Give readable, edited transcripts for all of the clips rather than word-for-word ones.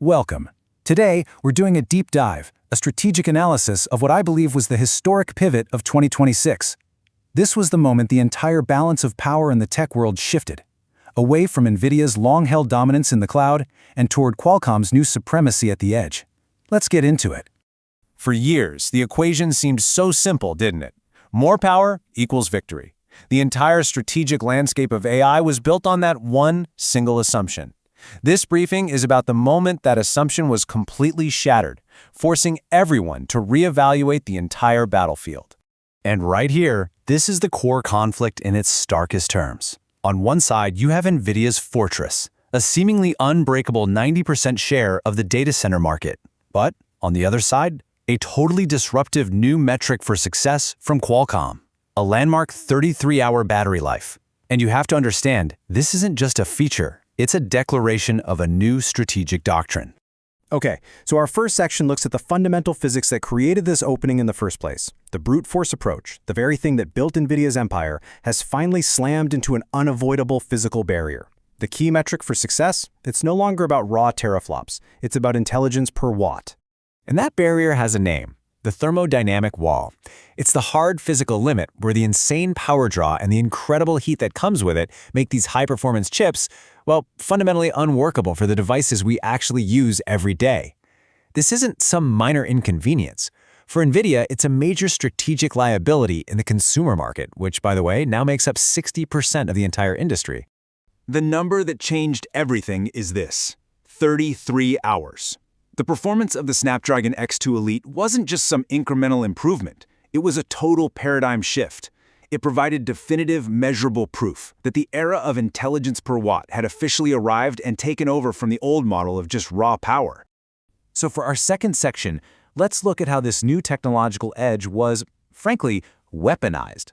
Welcome. Today, we're doing a deep dive, a strategic analysis of what I believe was the historic pivot of 2026. This was the moment the entire balance of power in the tech world shifted, away from Nvidia's long-held dominance in the cloud and toward Qualcomm's new supremacy at the edge. Let's get into it. For years, the equation seemed so simple, didn't it? More power equals victory. The entire strategic landscape of AI was built on that one single assumption. This briefing is about the moment that assumption was completely shattered, forcing everyone to reevaluate the entire battlefield. And right here, this is the core conflict in its starkest terms. On one side, you have Nvidia's fortress, a seemingly unbreakable 90% share of the data center market. But on the other side, a totally disruptive new metric for success from Qualcomm, a landmark 33-hour battery life. And you have to understand, this isn't just a feature, it's a declaration of a new strategic doctrine. Okay, so our first section looks at the fundamental physics that created this opening in the first place. The brute force approach, the very thing that built Nvidia's empire, has finally slammed into an unavoidable physical barrier. The key metric for success? It's no longer about raw teraflops. It's about intelligence per watt. And that barrier has a name, the Thermodynamic Wall. It's the hard physical limit where the insane power draw and the incredible heat that comes with it make these high-performance chips, well, fundamentally unworkable for the devices we actually use every day. This isn't some minor inconvenience. For Nvidia, it's a major strategic liability in the consumer market, which, by the way, now makes up 60% of the entire industry. The number that changed everything is this: 33 hours. The performance of the Snapdragon X2 Elite wasn't just some incremental improvement. It was a total paradigm shift. It provided definitive, measurable proof that the era of intelligence per watt had officially arrived and taken over from the old model of just raw power. So for our second section, let's look at how this new technological edge was, frankly, weaponized.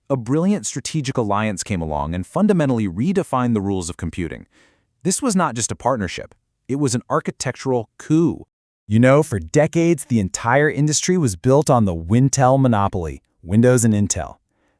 A brilliant strategic alliance came along and fundamentally redefined the rules of computing. This was not just a partnership. It was an architectural coup. You know, for decades, the entire industry was built on the WinTel monopoly, Windows and Intel.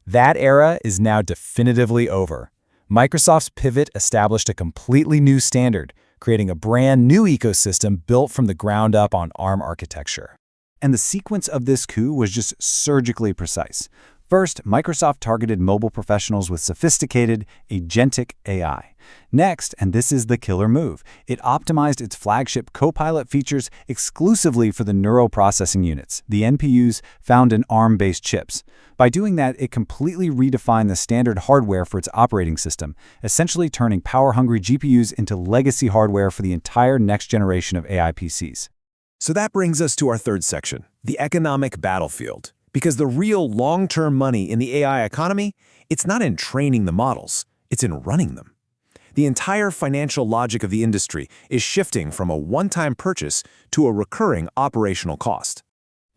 That era is now definitively over. Microsoft's pivot established a completely new standard, creating a brand new ecosystem built from the ground up on ARM architecture. And the sequence of this coup was just surgically precise. First, Microsoft targeted mobile professionals with sophisticated, agentic AI. Next, and this is the killer move, it optimized its flagship Copilot features exclusively for the neural processing units, the NPUs found in ARM-based chips. By doing that, it completely redefined the standard hardware for its operating system, essentially turning power-hungry GPUs into legacy hardware for the entire next generation of AI PCs. So that brings us to our third section, the economic battlefield. Because the real long-term money in the AI economy, it's not in training the models, it's in running them. The entire financial logic of the industry is shifting from a one-time purchase to a recurring operational cost.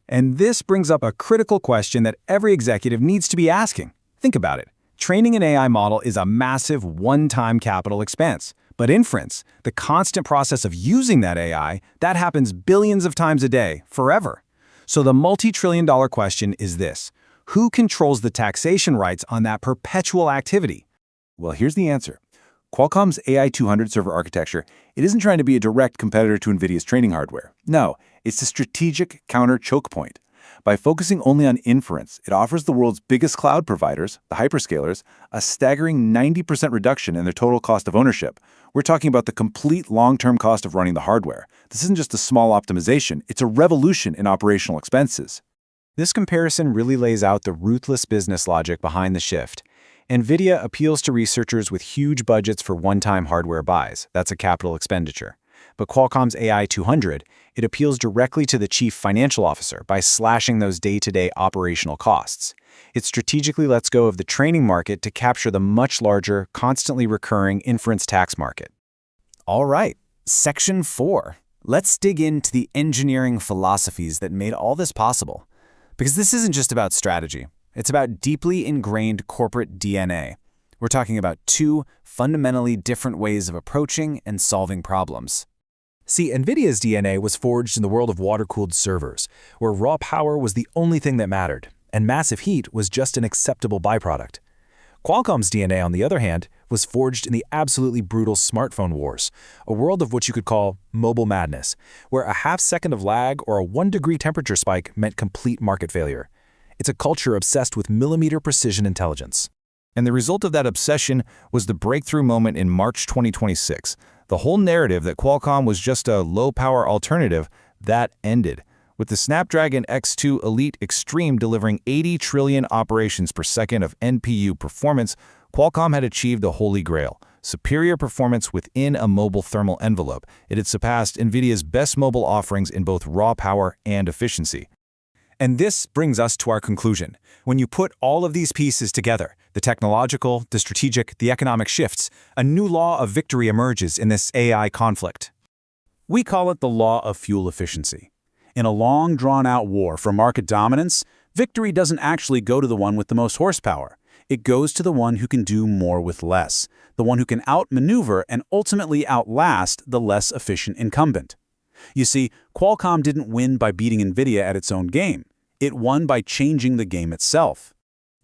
And this brings up a critical question that every executive needs to be asking. Think about it. Training an AI model is a massive one-time capital expense. But inference, the constant process of using that AI, that happens billions of times a day, forever. So the multi-trillion-dollar question is this: who controls the taxation rights on that perpetual activity? Well, here's the answer. Qualcomm's AI 200 server architecture, it isn't trying to be a direct competitor to Nvidia's training hardware. No, it's a strategic counter-choke point. By focusing only on inference, it offers the world's biggest cloud providers, the hyperscalers, a staggering 90% reduction in their total cost of ownership. We're talking about the complete long-term cost of running the hardware. This isn't just a small optimization, it's a revolution in operational expenses. This comparison really lays out the ruthless business logic behind the shift. Nvidia appeals to researchers with huge budgets for one-time hardware buys. That's a capital expenditure. But Qualcomm's AI 200, it appeals directly to the chief financial officer by slashing those day-to-day operational costs. It strategically lets go of the training market to capture the much larger, constantly recurring inference tax market. All right, Section 4. Let's dig into the engineering philosophies that made all this possible. Because this isn't just about strategy. It's about deeply ingrained corporate DNA. We're talking about two fundamentally different ways of approaching and solving problems. See, Nvidia's DNA was forged in the world of water-cooled servers, where raw power was the only thing that mattered, and massive heat was just an acceptable byproduct. Qualcomm's DNA, on the other hand, was forged in the absolutely brutal smartphone wars, a world of what you could call mobile madness, where a half-second of lag or a 1-degree temperature spike meant complete market failure. It's a culture obsessed with millimeter precision intelligence. And the result of that obsession was the breakthrough moment in March 2026. The whole narrative that Qualcomm was just a low-power alternative, that ended. With the Snapdragon X2 Elite Extreme delivering 80 trillion operations per second of NPU performance, Qualcomm had achieved the holy grail: superior performance within a mobile thermal envelope. It had surpassed Nvidia's best mobile offerings in both raw power and efficiency. And this brings us to our conclusion. When you put all of these pieces together, the technological, the strategic, the economic shifts, a new law of victory emerges in this AI conflict. We call it the law of fuel efficiency. In a long, drawn-out war for market dominance, victory doesn't actually go to the one with the most horsepower. It goes to the one who can do more with less, the one who can outmaneuver and ultimately outlast the less efficient incumbent. You see, Qualcomm didn't win by beating Nvidia at its own game. It won by changing the game itself.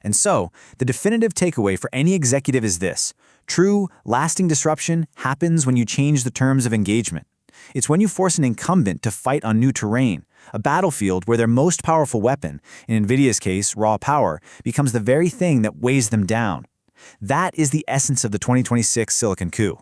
And so, the definitive takeaway for any executive is this: true, lasting disruption happens when you change the terms of engagement. It's when you force an incumbent to fight on new terrain, a battlefield where their most powerful weapon, in Nvidia's case, raw power, becomes the very thing that weighs them down. That is the essence of the 2026 Silicon Coup.